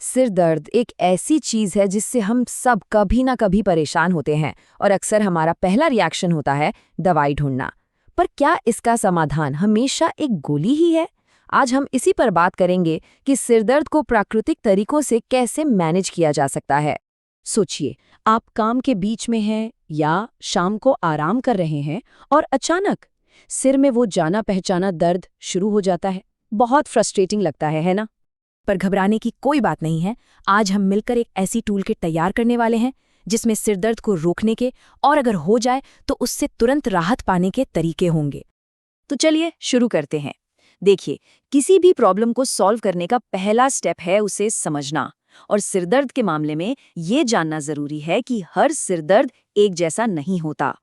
सिर दर्द एक ऐसी चीज है जिससे हम सब कभी ना कभी परेशान होते हैं और अक्सर हमारा पहला रिएक्शन होता है दवाई ढूंढना। पर क्या इसका समाधान हमेशा एक गोली ही है? आज हम इसी पर बात करेंगे कि सिर दर्द को प्राकृतिक तरीकों से कैसे मैनेज किया जा सकता है। सोचिए, आप काम के बीच में हैं या शाम को आराम कर रहे हैं और अचानक सिर में वो जाना पहचाना दर्द शुरू हो जाता है। बहुत फ्रस्ट्रेटिंग लगता है ना? पर घबराने की कोई बात नहीं है। आज हम मिलकर एक ऐसी टूल किट तैयार करने वाले हैं जिसमें सिर दर्द को रोकने के और अगर हो जाए तो उससे तुरंत राहत पाने के तरीके होंगे। तो चलिए शुरू करते हैं। देखिए, किसी भी प्रॉब्लम को सॉल्व करने का पहला स्टेप है उसे समझना। और सिरदर्द के मामले में ये जानना जरूरी है कि हर सिरदर्द एक जैसा नहीं होता।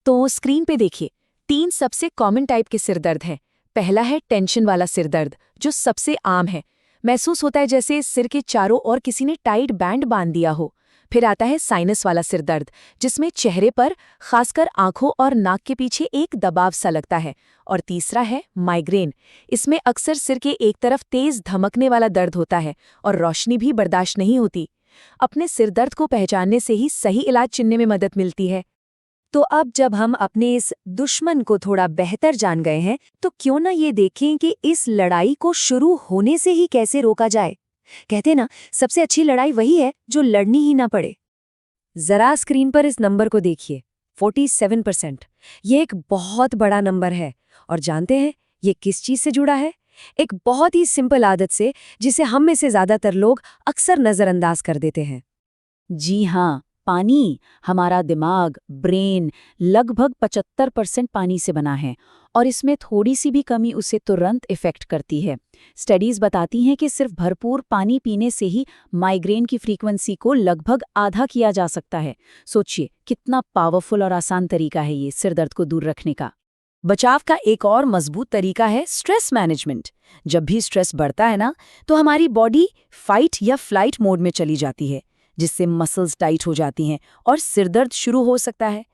तो स्क्रीन पे देखिए, 3 सबसे कॉमन टाइप के सिरदर्द हैं। पहला है टेंशन वाला सिरदर्द, जो सबसे आम है। महसूस होता है जैसे सिर के चारों ओर किसी ने टाइट बैंड बांध दिया हो। फिर आता है साइनस वाला सिरदर्द, जिसमें चेहरे पर, खासकर आंखों और नाक के पीछे एक दबाव सा लगता है। और तीसरा है माइग्रेन। इसमें अक्सर सिर के एक तरफ तेज धमकने वाला दर्द होता है और रोशनी भी बर्दाश्त नहीं होती। अपने सिरदर्द को पहचानने से ही सही इलाज चुनने में मदद मिलती है। तो अब जब हम अपने इस दुश्मन को थोड़ा बेहतर जान गए हैं, तो क्यों ना ये देखें कि इस लड़ाई को शुरू होने से ही कैसे रोका जाए। कहते ना, सबसे अच्छी लड़ाई वही है जो लड़नी ही ना पड़े। जरा स्क्रीन पर इस नंबर को देखिए, 47%। ये एक बहुत बड़ा नंबर है। और जानते हैं ये किस चीज से जुड़ा है? एक बहुत ही सिंपल आदत से, जिसे हम में से ज्यादातर लोग अक्सर नजरअंदाज कर देते हैं। जी हाँ, पानी। हमारा दिमाग, ब्रेन लगभग 75% पानी से बना है और इसमें थोड़ी सी भी कमी उसे तुरंत इफेक्ट करती है। स्टडीज बताती हैं कि सिर्फ भरपूर पानी पीने से ही माइग्रेन की फ्रीक्वेंसी को लगभग आधा किया जा सकता है। सोचिए, कितना पावरफुल और आसान तरीका है ये सिरदर्द को दूर रखने का। बचाव का एक और मजबूत तरीका है स्ट्रेस मैनेजमेंट। जब भी स्ट्रेस बढ़ता है ना, तो हमारी बॉडी फाइट या फ्लाइट मोड में चली जाती है, जिससे मसल्स टाइट हो जाती हैं और सिरदर्द शुरू हो सकता है।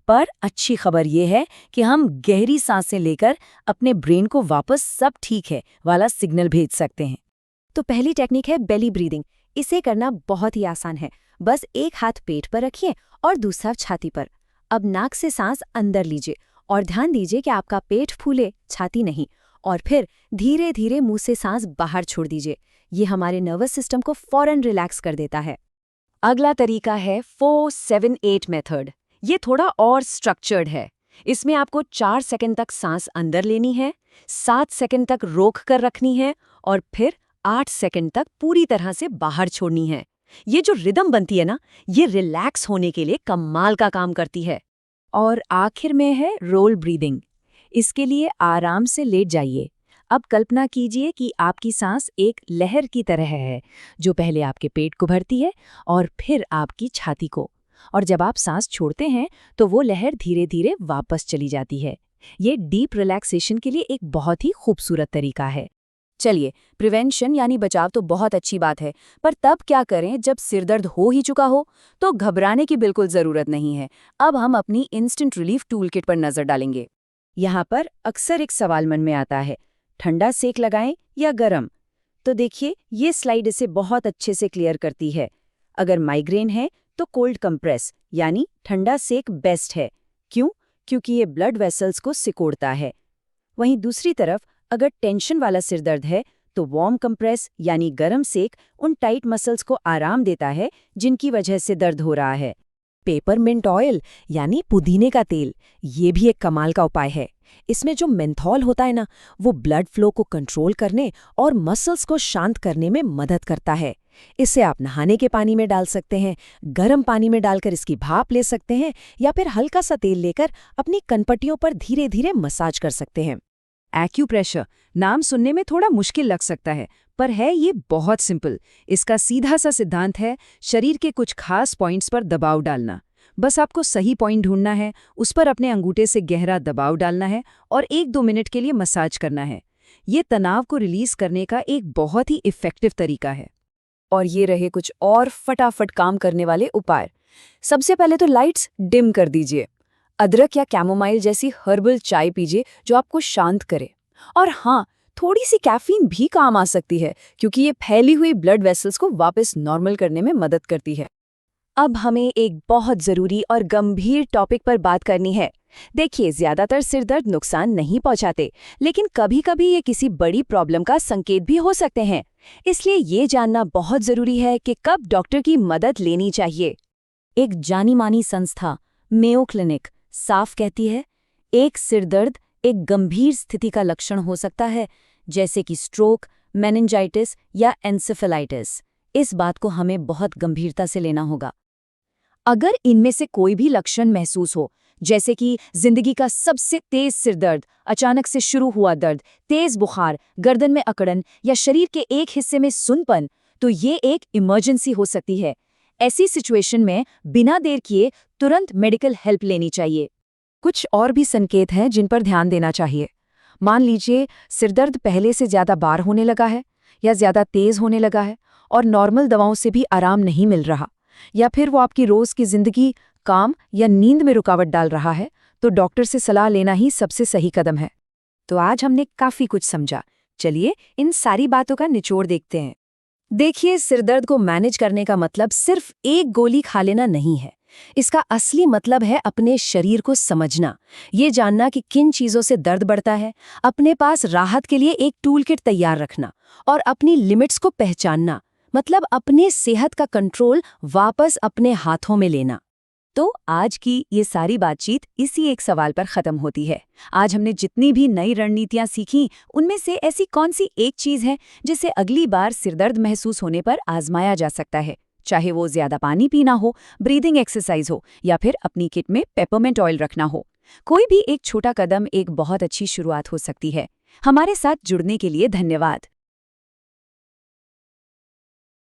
पर अच्छी खबर यह है कि हम गहरी सांसें लेकर अपने ब्रेन को वापस सब ठीक है वाला सिग्नल भेज सकते हैं। तो पहली टेक्निक है बेली ब्रीदिंग। इसे करना बहुत ही आसान है। बस एक हाथ पेट पर रखिए और दूसरा छाती पर। अब नाक से सांस अंदर लीजिए और ध्यान दीजिए कि आपका पेट फूले, छाती नहीं। और फिर धीरे धीरे मुंह से सांस बाहर छोड़ दीजिए। ये हमारे नर्वस सिस्टम को फौरन रिलैक्स कर देता है। अगला तरीका है 4-7-8 मेथड। ये थोड़ा और स्ट्रक्चर्ड है। इसमें आपको 4 सेकंड तक सांस अंदर लेनी है, 7 सेकंड तक रोक कर रखनी है और फिर 8 सेकंड तक पूरी तरह से बाहर छोड़नी है। ये जो रिदम बनती है ना, ये रिलैक्स होने के लिए कमाल का काम करती है। और आखिर में है रोल ब्रीदिंग। इसके लिए आराम से लेट जाइए। अब कल्पना कीजिए कि आपकी सांस एक लहर की तरह है, जो पहले आपके पेट को भरती है और फिर आपकी छाती को। और जब आप सांस छोड़ते हैं तो वो लहर धीरे धीरे वापस चली जाती है। ये डीप रिलैक्सेशन के लिए एक बहुत ही खूबसूरत तरीका है। चलिए, प्रिवेंशन यानी बचाव तो बहुत अच्छी बात है, पर तब क्या करें जब सिरदर्द हो ही चुका हो? तो घबराने की बिल्कुल ज़रूरत नहीं है। अब हम अपनी इंस्टेंट रिलीफ टूल किट पर नज़र डालेंगे। यहाँ पर अक्सर एक सवाल मन में आता है, ठंडा सेक लगाएं या गरम? तो देखिए, ये स्लाइड इसे बहुत अच्छे से क्लियर करती है। अगर माइग्रेन है तो कोल्ड कंप्रेस यानी ठंडा सेक बेस्ट है। क्यों? क्योंकि ये ब्लड वेसल्स को सिकोड़ता है। वहीं दूसरी तरफ अगर टेंशन वाला सिरदर्द है तो वार्म कंप्रेस यानी गरम सेक उन टाइट मसल्स को आराम देता है जिनकी वजह से दर्द हो रहा है। पेपरमिंट ऑयल यानी पुदीने का तेल, ये भी एक कमाल का उपाय है। इसमें जो मेंथॉल होता है ना, वो ब्लड फ्लो को कंट्रोल करने और मसल्स को शांत करने में मदद करता है। इसे आप नहाने के पानी में डाल सकते हैं, गर्म पानी में डालकर इसकी भाप ले सकते हैं या फिर हल्का सा तेल लेकर अपनी कनपट्टियों पर धीरे धीरे मसाज कर सकते हैं। एक्यूप्रेशर नाम सुनने में थोड़ा मुश्किल लग सकता है, पर है ये बहुत सिंपल। इसका सीधा सा सिद्धांत है शरीर के कुछ खास पॉइंट्स पर दबाव डालना। बस आपको सही पॉइंट ढूंढना है, उस पर अपने अंगूठे से गहरा दबाव डालना है और 1-2 मिनट के लिए मसाज करना है। ये तनाव को रिलीज करने का एक बहुत ही इफ़ेक्टिव तरीका है। और ये रहे कुछ और फटाफट काम करने वाले उपाय। सबसे पहले तो लाइट्स डिम कर दीजिए। अदरक या कैमोमाइल जैसी हर्बल चाय पीजिए जो आपको शांत करे। और हाँ, थोड़ी सी कैफीन भी काम आ सकती है क्योंकि ये फैली हुई ब्लड वेसल्स को वापस नॉर्मल करने में मदद करती है। अब हमें एक बहुत जरूरी और गंभीर टॉपिक पर बात करनी है। देखिए, ज्यादातर सिरदर्द नुकसान नहीं पहुंचाते, लेकिन कभी-कभी ये किसी बड़ी प्रॉब्लम का संकेत भी हो सकते हैं। इसलिए ये जानना बहुत जरूरी है कि कब डॉक्टर की मदद लेनी चाहिए। एक जानी-मानी संस्था मेयो क्लिनिक साफ कहती है, एक सिरदर्द एक गंभीर स्थिति का लक्षण हो सकता है, जैसे कि स्ट्रोक, मेनिंजाइटिस या एन्सेफेलाइटिस। इस बात को हमें बहुत गंभीरता से लेना होगा। अगर इनमें से कोई भी लक्षण महसूस हो, जैसे कि जिंदगी का सबसे तेज सिरदर्द, अचानक से शुरू हुआ दर्द, तेज बुखार, गर्दन में अकड़न या शरीर के एक हिस्से में सुन्नपन, तो ये एक इमरजेंसी हो सकती है। ऐसी सिचुएशन में बिना देर किए तुरंत मेडिकल हेल्प लेनी चाहिए। कुछ और भी संकेत हैं जिन पर ध्यान देना चाहिए। मान लीजिए सिरदर्द पहले से ज्यादा बार होने लगा है या ज्यादा तेज होने लगा है और नॉर्मल दवाओं से भी आराम नहीं मिल रहा, या फिर वो आपकी रोज की जिंदगी, काम या नींद में रुकावट डाल रहा है, तो डॉक्टर से सलाह लेना ही सबसे सही कदम है। तो आज हमने काफी कुछ समझा। चलिए इन सारी बातों का निचोड़ देखते हैं। देखिए, सिरदर्द को मैनेज करने का मतलब सिर्फ एक गोली खा लेना नहीं है। इसका असली मतलब है अपने शरीर को समझना, ये जानना कि किन चीजों से दर्द बढ़ता है, अपने पास राहत के लिए एक टूल किट तैयार रखना और अपनी लिमिट्स को पहचानना, मतलब अपने सेहत का कंट्रोल वापस अपने हाथों में लेना। तो आज की ये सारी बातचीत इसी एक सवाल पर खत्म होती है। आज हमने जितनी भी नई रणनीतियां सीखी, उनमें से ऐसी कौन सी एक चीज है जिसे अगली बार सिरदर्द महसूस होने पर आजमाया जा सकता है? चाहे वो ज्यादा पानी पीना हो, ब्रीदिंग एक्सरसाइज हो या फिर अपनी किट में पेपरमेंट ऑयल रखना हो। कोई भी एक छोटा कदम एक बहुत अच्छी शुरुआत हो सकती है। हमारे साथ जुड़ने के लिए धन्यवाद।